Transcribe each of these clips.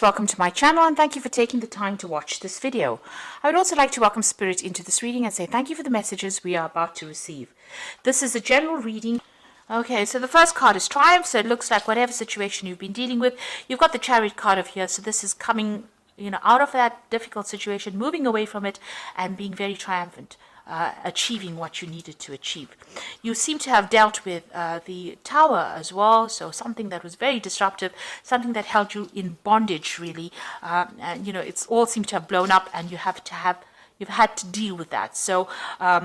Welcome to my channel and thank you for taking the time to watch this video. I would also like to welcome Spirit into this reading and say thank you for the messages we are about to receive. This is a general reading. Okay, so the first card is Triumph, so it looks like whatever situation you've been dealing with, you've got the Chariot card of here, so this is coming, out of that difficult situation, moving away from it and being very triumphant. Achieving what you needed to achieve. You seem to have dealt with the Tower as well, so something that was very disruptive, something that held you in bondage really, and it's all seemed to have blown up, and you've had to deal with that. So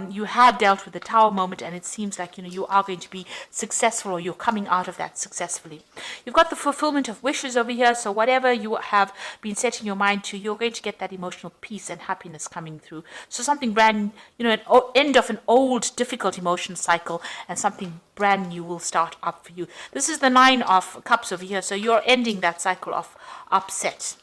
you have dealt with the Tower moment, and it seems like you are going to be successful, or you're coming out of that successfully. You've got the fulfillment of wishes over here, so whatever you have been setting your mind to, you're going to get that emotional peace and happiness coming through. So something brand, an end of an old difficult emotion cycle, and something brand new will start up for you. This is the Nine of Cups over here, so you're ending that cycle of upset.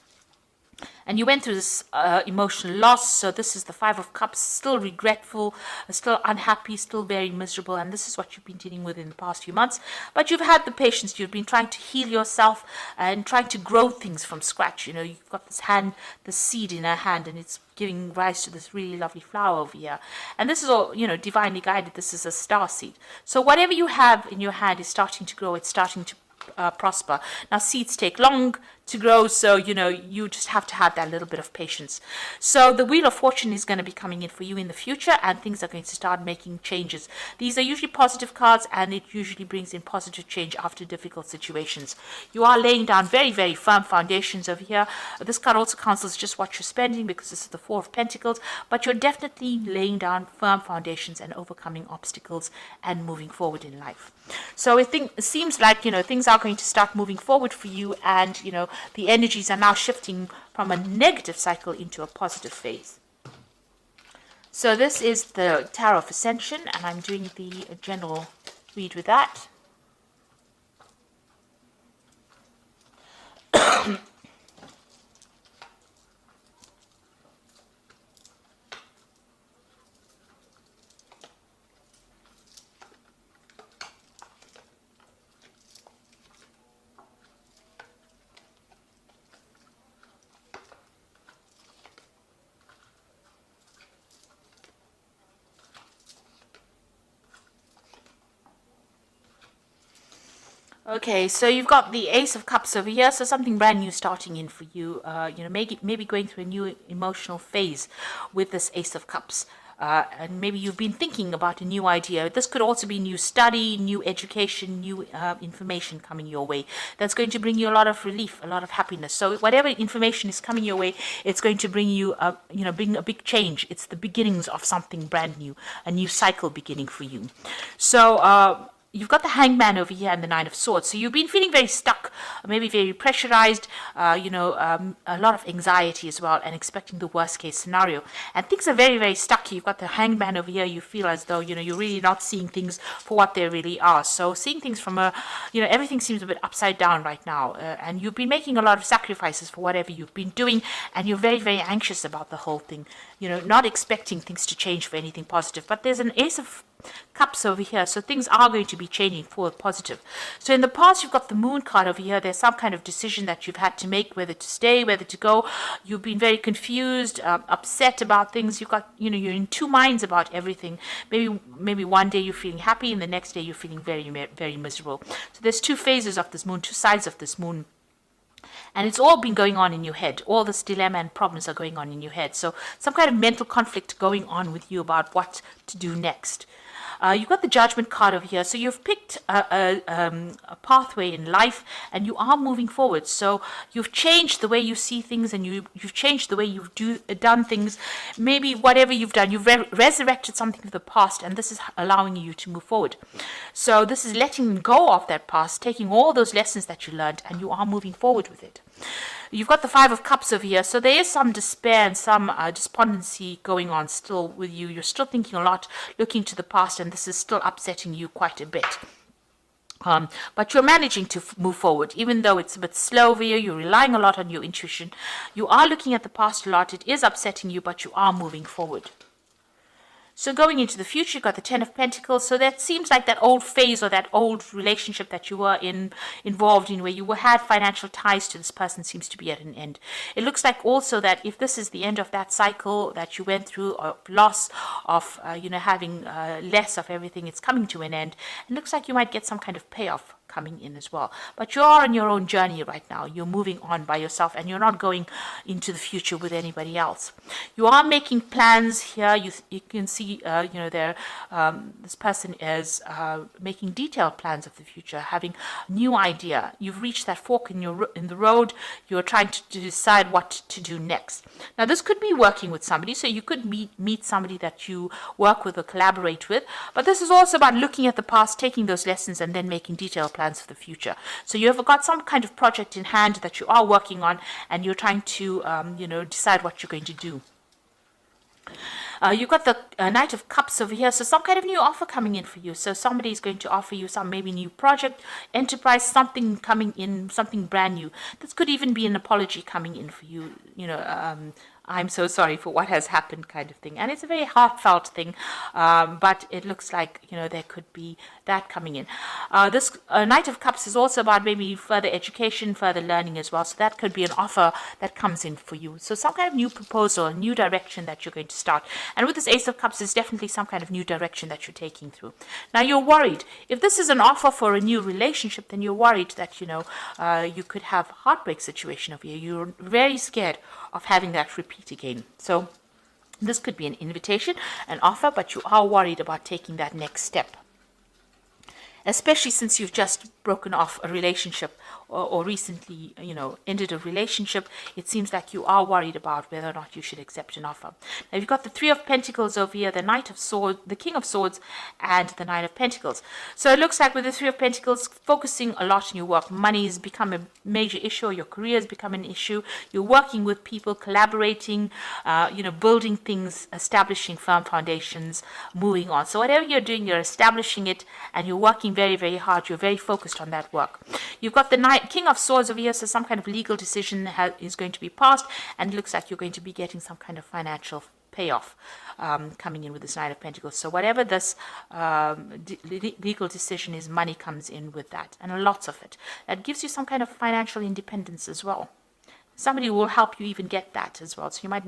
And you went through this emotional loss, so this is the Five of Cups, still regretful, still unhappy, still very miserable, and this is what you've been dealing with in the past few months. But you've had the patience, you've been trying to heal yourself and trying to grow things from scratch. You've got the seed in her hand, and it's giving rise to this really lovely flower over here. And this is all, divinely guided. This is a star seed. So whatever you have in your hand is starting to grow, it's starting to prosper. Now seeds take long to grow, so you just have to have that little bit of patience. So the Wheel of Fortune is going to be coming in for you in the future, and things are going to start making changes. These are usually positive cards, and it usually brings in positive change after difficult situations. You are laying down very, very firm foundations over here. This card also counsels just what you're spending, because this is the Four of Pentacles, but you're definitely laying down firm foundations and overcoming obstacles and moving forward in life. So it seems like things are going to start moving forward for you, and the energies are now shifting from a negative cycle into a positive phase. So this is the Tarot of Ascension, and I'm doing the general read with that. Okay, so you've got the Ace of Cups over here, so something brand new starting in for you. Maybe going through a new emotional phase with this Ace of Cups. And maybe you've been thinking about a new idea. This could also be new study, new education, new information coming your way. That's going to bring you a lot of relief, a lot of happiness. So whatever information is coming your way, it's going to bring you, bring a big change. It's the beginnings of something brand new, a new cycle beginning for you. So you've got the Hangman over here and the Nine of Swords. So you've been feeling very stuck, maybe very pressurized, a lot of anxiety as well, and expecting the worst case scenario. And things are very, very stuck. You've got the Hangman over here. You feel as though, you're really not seeing things for what they really are. So seeing things from everything seems a bit upside down right now. And you've been making a lot of sacrifices for whatever you've been doing, and you're very, very anxious about the whole thing. Not expecting things to change for anything positive. But there's an Ace of Cups over here, so things are going to be changing for the positive. So in the past, you've got the Moon card over here. There's some kind of decision that you've had to make, whether to stay, whether to go. You've been very confused, upset about things. You've got, you're in two minds about everything. Maybe one day you're feeling happy, and the next day you're feeling very, very miserable. So there's two phases of this Moon, two sides of this Moon. And it's all been going on in your head. All this dilemma and problems are going on in your head. So some kind of mental conflict going on with you about what to do next. You've got the Judgment card over here. So you've picked a pathway in life, and you are moving forward. So you've changed the way you see things, and you've changed the way you've done things. Maybe whatever you've done, you've resurrected something of the past, and this is allowing you to move forward. So this is letting go of that past, taking all those lessons that you learned, and you are moving forward with it. You've got the Five of Cups over here, so there is some despair and some despondency going on still with you. You're still thinking a lot, looking to the past, and this is still upsetting you quite a bit. But you're managing to move forward, even though it's a bit slow over here. You're relying a lot on your intuition. You are looking at the past a lot. It is upsetting you, but you are moving forward. So going into the future, you've got the Ten of Pentacles. So that seems like that old phase or that old relationship that you were involved in, where you had financial ties to this person, seems to be at an end. It looks like also that if this is the end of that cycle that you went through, of loss of, having less of everything, it's coming to an end. It looks like you might get some kind of payoff coming in as well. But you're on your own journey right now. You're moving on by yourself, and you're not going into the future with anybody else. You are making plans here. You can see, this person is making detailed plans of the future, having a new idea. You've reached that fork in the road. You're trying to decide what to do next. Now, this could be working with somebody, so you could meet somebody that you work with or collaborate with. But this is also about looking at the past, taking those lessons, and then making detailed plans for the future. So you have got some kind of project in hand that you are working on, and you're trying to, decide what you're going to do. You've got the Knight of Cups over here, so some kind of new offer coming in for you. So somebody is going to offer you some maybe new project, enterprise, something coming in, something brand new. This could even be an apology coming in for you, I'm so sorry for what has happened kind of thing. And it's a very heartfelt thing, but it looks like, there could be that coming in. This Knight of Cups is also about maybe further education, further learning as well. So that could be an offer that comes in for you. So some kind of new proposal, a new direction that you're going to start. And with this Ace of Cups, it's definitely some kind of new direction that you're taking through. Now, you're worried. If this is an offer for a new relationship, then you're worried that, you could have a heartbreak situation over here. You're very scared of having that repeat again. So this could be an invitation, an offer, but you are worried about taking that next step, especially since you've just broken off a relationship or recently, ended a relationship. It seems like you are worried about whether or not you should accept an offer. Now, you've got the Three of Pentacles over here, the Knight of Swords, the King of Swords, and the Nine of Pentacles. So it looks like with the Three of Pentacles, focusing a lot on your work. Money has become a major issue, or your career has become an issue. You're working with people, collaborating, building things, establishing firm foundations, moving on. So whatever you're doing, you're establishing it, and you're working very, very hard. You're very focused on that work. You've got the King of Swords over here, so some kind of legal decision is going to be passed, and it looks like you're going to be getting some kind of financial payoff coming in with this Knight of Pentacles. So whatever this legal decision is, money comes in with that, and lots of it. That gives you some kind of financial independence as well. Somebody will help you even get that as well. So you might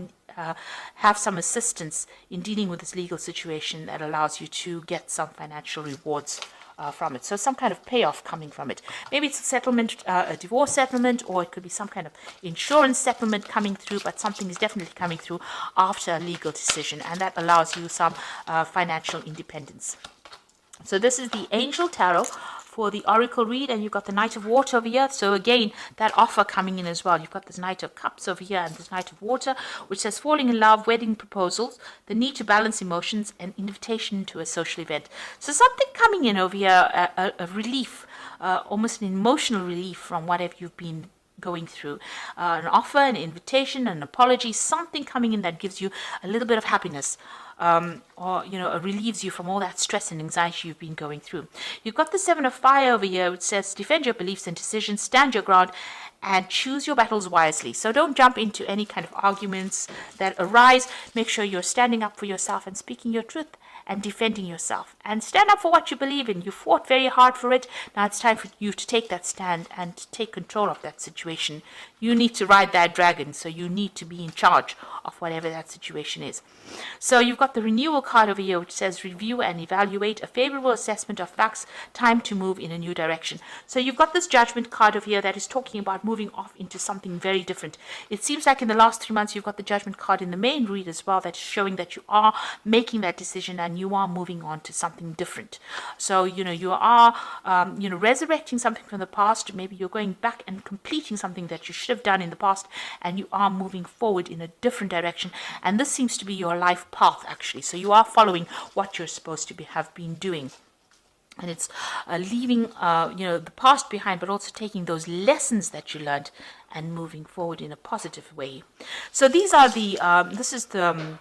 have some assistance in dealing with this legal situation that allows you to get some financial rewards from it. So some kind of payoff coming from it. Maybe it's a settlement, a divorce settlement, or it could be some kind of insurance settlement coming through, but something is definitely coming through after a legal decision, and that allows you some financial independence. So this is the Angel Tarot for the Oracle read, and you've got the Knight of Water over here. So again, that offer coming in as well. You've got this Knight of Cups over here and this Knight of Water, which says falling in love, wedding proposals, the need to balance emotions, and invitation to a social event. So something coming in over here, a relief, almost an emotional relief from whatever you've been going through. An offer, an invitation, an apology, something coming in that gives you a little bit of happiness. Or relieves you from all that stress and anxiety you've been going through. You've got the Seven of Fire over here, which says defend your beliefs and decisions, stand your ground, and choose your battles wisely. So don't jump into any kind of arguments that arise. Make sure you're standing up for yourself and speaking your truth and defending yourself, and stand up for what you believe in. You fought very hard for it. Now it's time for you to take that stand and take control of that situation. You need to ride that dragon, so you need to be in charge of whatever that situation is. So you've got the renewal card over here, which says review and evaluate, a favorable assessment of facts, time to move in a new direction. So you've got this judgment card over here that is talking about moving off into something very different. It seems like in the last 3 months you've got the judgment card in the main read as well, that's showing that you are making that decision and you are moving on to something different. So you are resurrecting something from the past. Maybe you're going back and completing something that you should have done in the past, and you are moving forward in a different direction, and this seems to be your life path actually. So you are following what you're supposed to have been doing, and it's leaving the past behind, but also taking those lessons that you learned and moving forward in a positive way. So these are the this is the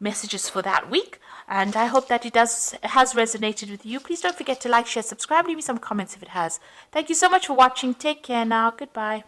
messages for that week, and I hope that it has resonated with you. Please don't forget to like, share, subscribe, leave me some comments if it has. Thank you so much for watching. Take care now. Goodbye.